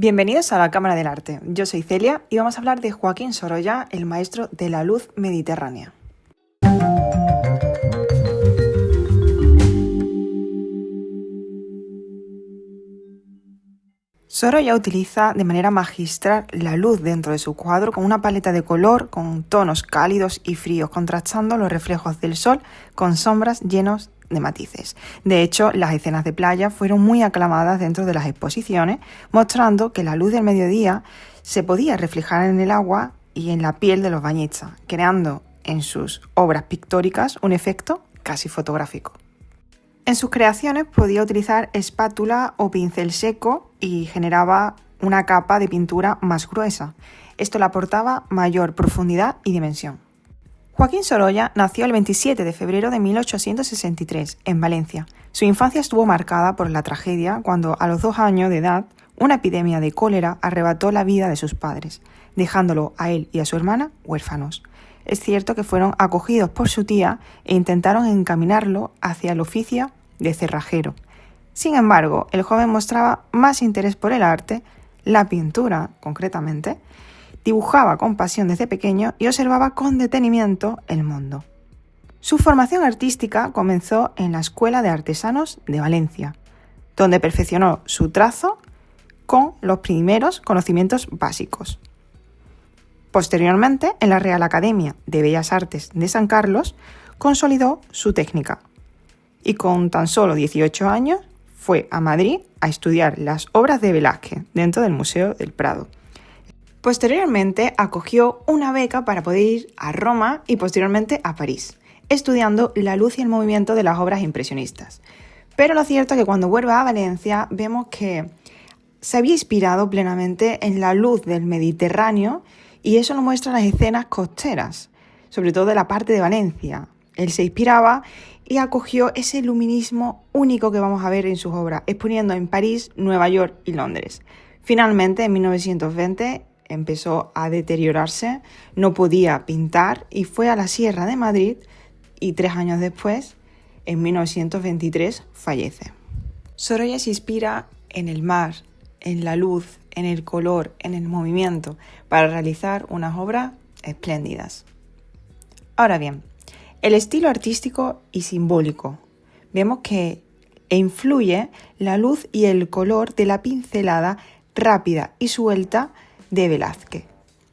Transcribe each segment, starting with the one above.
Bienvenidos a la Cámara del Arte. Yo soy Celia y vamos a hablar de Joaquín Sorolla, el maestro de la luz mediterránea. Sorolla utiliza de manera magistral la luz dentro de su cuadro con una paleta de color con tonos cálidos y fríos, contrastando los reflejos del sol con sombras llenos de matices. De hecho, las escenas de playa fueron muy aclamadas dentro de las exposiciones, mostrando que la luz del mediodía se podía reflejar en el agua y en la piel de los bañistas, creando en sus obras pictóricas un efecto casi fotográfico. En sus creaciones podía utilizar espátula o pincel seco y generaba una capa de pintura más gruesa. Esto le aportaba mayor profundidad y dimensión. Joaquín Sorolla nació el 27 de febrero de 1863 en Valencia. Su infancia estuvo marcada por la tragedia cuando, a los 2 años de edad, una epidemia de cólera arrebató la vida de sus padres, dejándolo a él y a su hermana huérfanos. Es cierto que fueron acogidos por su tía e intentaron encaminarlo hacia el oficio de cerrajero. Sin embargo, el joven mostraba más interés por el arte, la pintura concretamente, dibujaba con pasión desde pequeño y observaba con detenimiento el mundo. Su formación artística comenzó en la Escuela de Artesanos de Valencia, donde perfeccionó su trazo con los primeros conocimientos básicos. Posteriormente, en la Real Academia de Bellas Artes de San Carlos, consolidó su técnica y con tan solo 18 años fue a Madrid a estudiar las obras de Velázquez dentro del Museo del Prado. Posteriormente acogió una beca para poder ir a Roma y posteriormente a París, estudiando la luz y el movimiento de las obras impresionistas. Pero lo cierto es que cuando vuelve a Valencia vemos que se había inspirado plenamente en la luz del Mediterráneo y eso lo muestran las escenas costeras, sobre todo de la parte de Valencia. Él se inspiraba y acogió ese luminismo único que vamos a ver en sus obras, exponiendo en París, Nueva York y Londres. Finalmente, en 1920, empezó a deteriorarse, no podía pintar y fue a la Sierra de Madrid y 3 años después, en 1923, fallece. Sorolla se inspira en el mar, en la luz, en el color, en el movimiento, para realizar unas obras espléndidas. Ahora bien, el estilo artístico y simbólico. Vemos que influye la luz y el color de la pincelada rápida y suelta de Velázquez,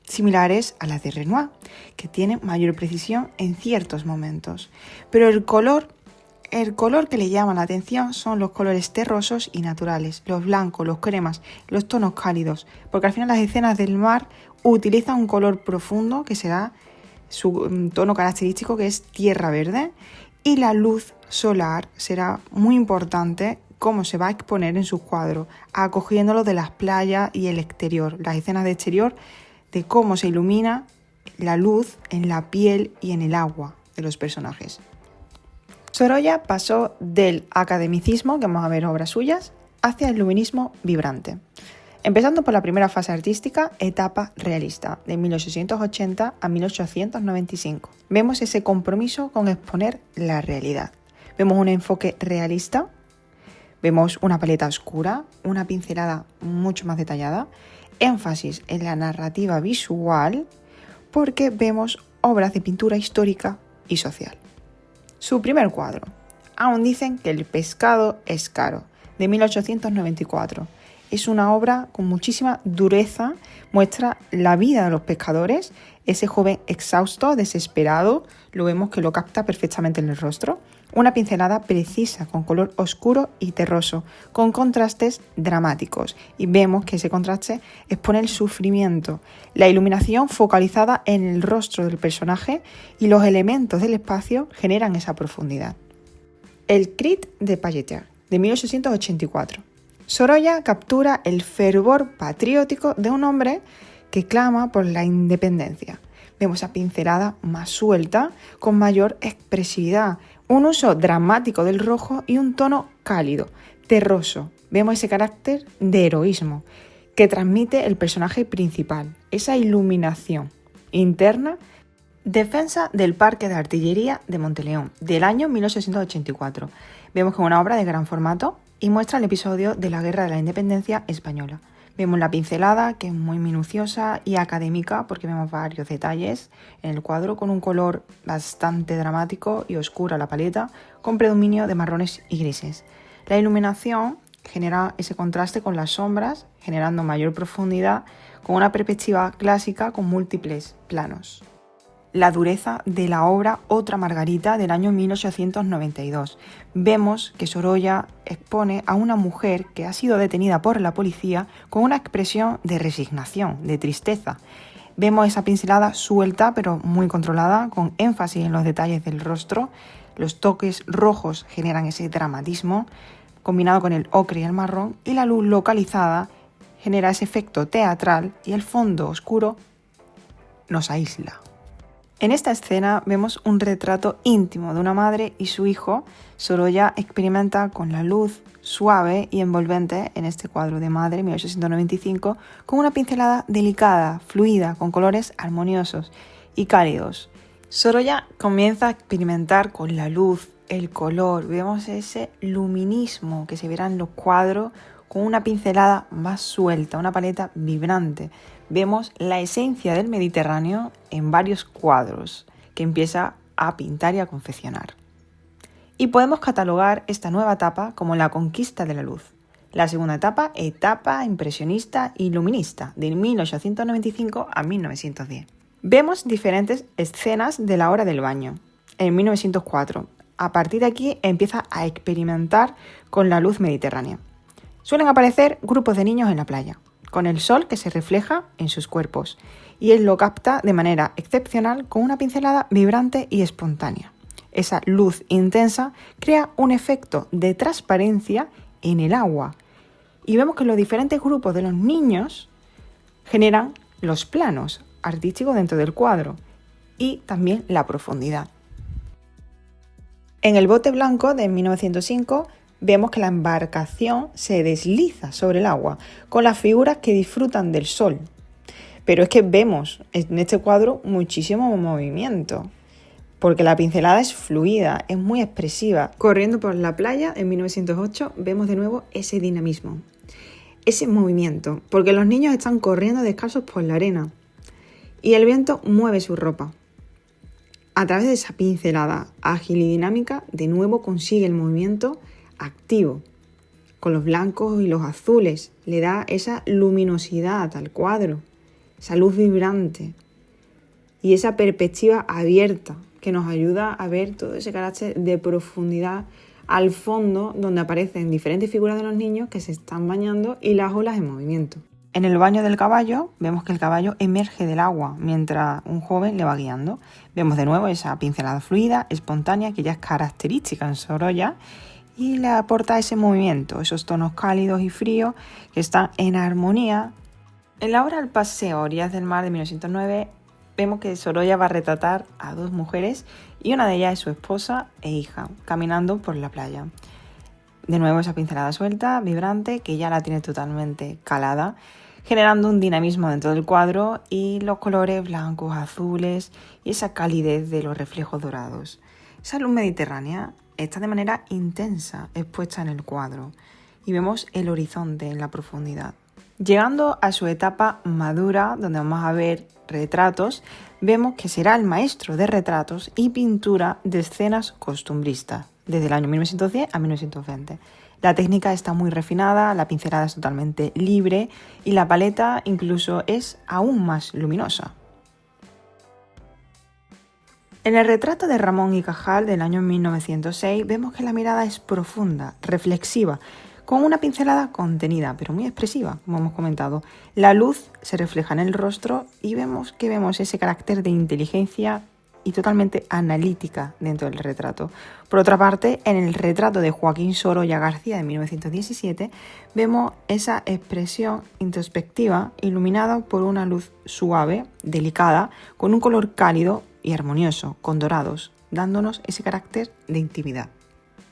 similares a las de Renoir, que tienen mayor precisión en ciertos momentos. Pero el color que le llama la atención son los colores terrosos y naturales, los blancos, los cremas, los tonos cálidos, porque al final las escenas del mar utilizan un color profundo que será su tono característico, que es tierra verde, y la luz solar será muy importante cómo se va a exponer en sus cuadros, acogiéndolo de las playas y el exterior, las escenas de exterior, de cómo se ilumina la luz en la piel y en el agua de los personajes. Sorolla pasó del academicismo, que vamos a ver obras suyas, hacia el luminismo vibrante. Empezando por la primera fase artística, etapa realista, de 1880 a 1895. Vemos ese compromiso con exponer la realidad. Vemos un enfoque realista, vemos una paleta oscura, una pincelada mucho más detallada, énfasis en la narrativa visual, porque vemos obras de pintura histórica y social. Su primer cuadro, Aún dicen que el pescado es caro, de 1894. Es una obra con muchísima dureza, muestra la vida de los pescadores, ese joven exhausto, desesperado, lo vemos que lo capta perfectamente en el rostro. Una pincelada precisa, con color oscuro y terroso, con contrastes dramáticos. Y vemos que ese contraste expone el sufrimiento, la iluminación focalizada en el rostro del personaje y los elementos del espacio generan esa profundidad. El Crit de Palleter, de 1884. Sorolla captura el fervor patriótico de un hombre que clama por la independencia. Vemos esa pincelada más suelta, con mayor expresividad, un uso dramático del rojo y un tono cálido, terroso. Vemos ese carácter de heroísmo que transmite el personaje principal, esa iluminación interna. Defensa del Parque de Artillería de Monteleón, del año 1884. Vemos que es una obra de gran formato y muestra el episodio de la Guerra de la Independencia Española. Vemos la pincelada, que es muy minuciosa y académica porque vemos varios detalles en el cuadro con un color bastante dramático y oscura la paleta, con predominio de marrones y grises. La iluminación genera ese contraste con las sombras, generando mayor profundidad con una perspectiva clásica con múltiples planos. La dureza de la obra Otra Margarita del año 1892. Vemos que Sorolla expone a una mujer que ha sido detenida por la policía con una expresión de resignación, de tristeza. Vemos esa pincelada suelta pero muy controlada, con énfasis en los detalles del rostro. Los toques rojos generan ese dramatismo, combinado con el ocre y el marrón, y la luz localizada genera ese efecto teatral y el fondo oscuro nos aísla. En esta escena vemos un retrato íntimo de una madre y su hijo. Sorolla experimenta con la luz suave y envolvente en este cuadro de madre, 1895, con una pincelada delicada, fluida, con colores armoniosos y cálidos. Sorolla comienza a experimentar con la luz, el color, vemos ese luminismo que se verá en los cuadros con una pincelada más suelta, una paleta vibrante. Vemos la esencia del Mediterráneo en varios cuadros que empieza a pintar y a confeccionar. Y podemos catalogar esta nueva etapa como la conquista de la luz. La segunda etapa, etapa impresionista y luminista, de 1895 a 1910. Vemos diferentes escenas de la hora del baño. En 1904, a partir de aquí empieza a experimentar con la luz mediterránea. Suelen aparecer grupos de niños en la playa, con el sol que se refleja en sus cuerpos, y él lo capta de manera excepcional con una pincelada vibrante y espontánea. Esa luz intensa crea un efecto de transparencia en el agua, y vemos que los diferentes grupos de los niños generan los planos artísticos dentro del cuadro y también la profundidad. En el bote blanco de 1905 vemos que la embarcación se desliza sobre el agua, con las figuras que disfrutan del sol. Pero es que vemos en este cuadro muchísimo movimiento, porque la pincelada es fluida, es muy expresiva. Corriendo por la playa en 1908 vemos de nuevo ese dinamismo, ese movimiento, porque los niños están corriendo descalzos por la arena y el viento mueve su ropa. A través de esa pincelada ágil y dinámica, de nuevo consigue el movimiento activo, con los blancos y los azules, le da esa luminosidad al cuadro, esa luz vibrante y esa perspectiva abierta que nos ayuda a ver todo ese carácter de profundidad al fondo, donde aparecen diferentes figuras de los niños que se están bañando y las olas en movimiento. En el baño del caballo vemos que el caballo emerge del agua mientras un joven le va guiando. Vemos de nuevo esa pincelada fluida, espontánea, que ya es característica en Sorolla, y le aporta ese movimiento, esos tonos cálidos y fríos que están en armonía. En la obra El paseo a orillas del mar de 1909 vemos que Sorolla va a retratar a dos mujeres y una de ellas es su esposa e hija, caminando por la playa. De nuevo esa pincelada suelta, vibrante, que ya la tiene totalmente calada, generando un dinamismo dentro del cuadro y los colores blancos, azules y esa calidez de los reflejos dorados. Esa luz mediterránea está de manera intensa expuesta en el cuadro y vemos el horizonte en la profundidad. Llegando a su etapa madura, donde vamos a ver retratos, vemos que será el maestro de retratos y pintura de escenas costumbristas, desde el año 1910 a 1920. La técnica está muy refinada, la pincelada es totalmente libre y la paleta incluso es aún más luminosa. En el retrato de Ramón y Cajal del año 1906 vemos que la mirada es profunda, reflexiva, con una pincelada contenida, pero muy expresiva, como hemos comentado. La luz se refleja en el rostro y vemos ese carácter de inteligencia y totalmente analítica dentro del retrato. Por otra parte, en el retrato de Joaquín Sorolla García de 1917 vemos esa expresión introspectiva iluminada por una luz suave, delicada, con un color cálido y armonioso, con dorados, dándonos ese carácter de intimidad.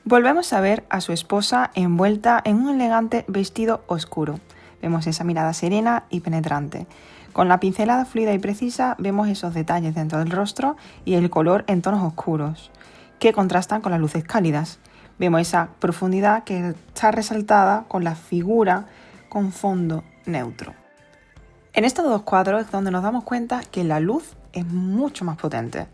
Volvemos a ver a su esposa envuelta en un elegante vestido oscuro. Vemos esa mirada serena y penetrante. Con la pincelada fluida y precisa vemos esos detalles dentro del rostro y el color en tonos oscuros, que contrastan con las luces cálidas. Vemos esa profundidad que está resaltada con la figura con fondo neutro. En estos dos cuadros es donde nos damos cuenta que la luz es mucho más potente.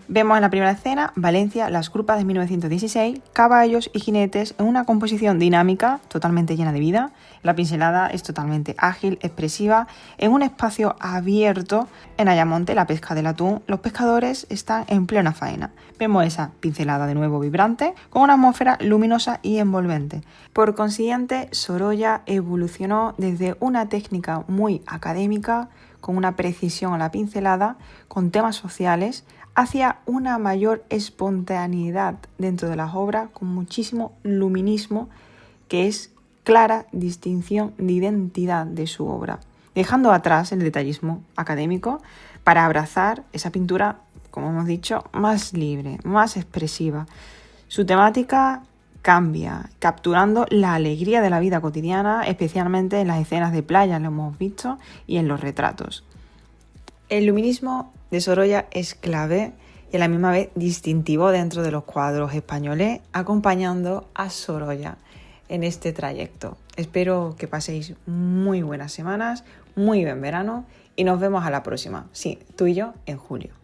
Vemos en la primera escena Valencia, las grupas de 1916, caballos y jinetes en una composición dinámica, totalmente llena de vida. La pincelada es totalmente ágil, expresiva, en un espacio abierto. En Ayamonte, la pesca del atún, los pescadores están en plena faena. Vemos esa pincelada de nuevo vibrante, con una atmósfera luminosa y envolvente. Por consiguiente, Sorolla evolucionó desde una técnica muy académica, con una precisión a la pincelada, con temas sociales, hacia una mayor espontaneidad dentro de las obras, con muchísimo luminismo, que es clara distinción de identidad de su obra, dejando atrás el detallismo académico para abrazar esa pintura, como hemos dicho, más libre, más expresiva. Su temática cambia, capturando la alegría de la vida cotidiana, especialmente en las escenas de playa, lo hemos visto, y en los retratos. El luminismo de Sorolla es clave y a la misma vez distintivo dentro de los cuadros españoles, acompañando a Sorolla en este trayecto. Espero que paséis muy buenas semanas, muy buen verano y nos vemos a la próxima. Sí, tú y yo en julio.